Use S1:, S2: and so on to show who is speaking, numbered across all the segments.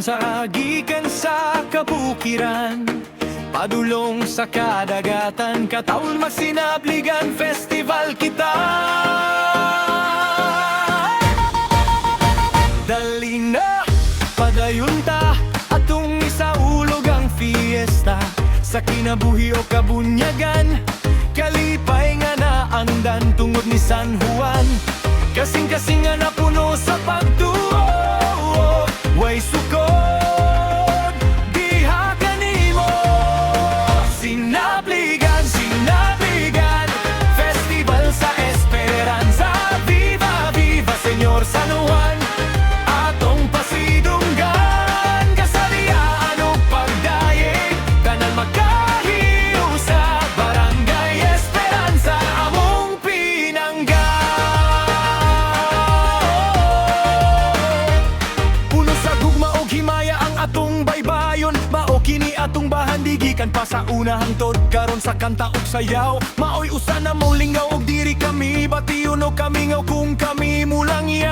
S1: Esperanza gikan sa kabukiran, padulong sa kadagatan, kataon Masinabligan Festival kita. Dali na, padayon ta, atong isaulog ang fiesta, sa kinabuhi o kabunyagan, kalipay nga naandan tungod ni San Juan. Kasing-kasing nga napuno sa pagtuo, way sukod, diha kanimo. Sinabligan, Sinabligan Festival sa Esperanza. Viva, viva Señor San Juan, atong pasidunggan, kasalian o pagdaig, tanan magkahiyo sa Barangay Esperanza, among pinangga. Puno sa gugma o himaya ang atong baybayon, mao kini atong bahan, digikan pa sa una hangtod karon sa kanta ug sayaw. Maoy usa na mo lingaw og diri kami bation o kami ngaw kung kami mulang yan.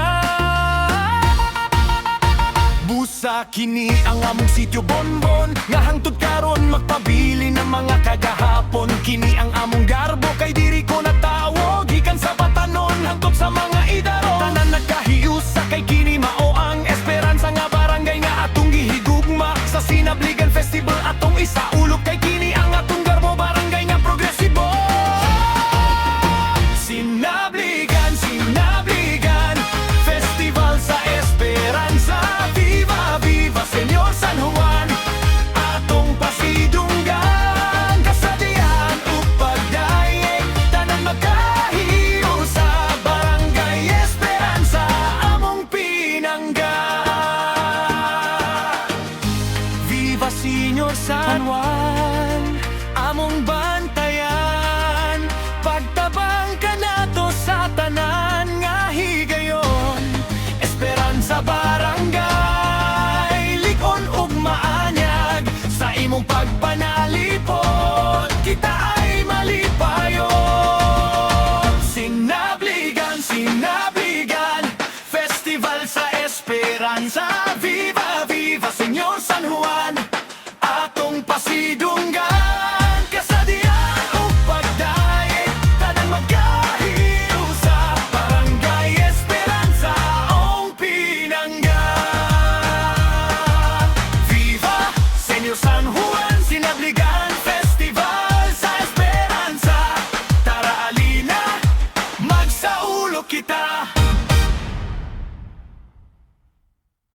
S1: Busa kini ang among sitio Bonbon, nga hangtod karon magpabili ng mga kagahapon. Kini ang among garbo kay diri ko natawo, gikan sa Batanon hangtod sa mga idaron. Tanan nagkahiusa kay kini mao ang Esperanza nga barangay nga atong gihigugma. Sa Sinabligan Festival atong isaulog kay kini ang atong garbo barangay nga progresibo. Sinabligan, Sinabligan Festival sa Esperanza. Viva, viva Señor San Juan, atong pasidunggan, kasadian ug pagdaig, tanan magkahiyo sa Barangay Esperanza, among pinangga. Viva Señor San Juan.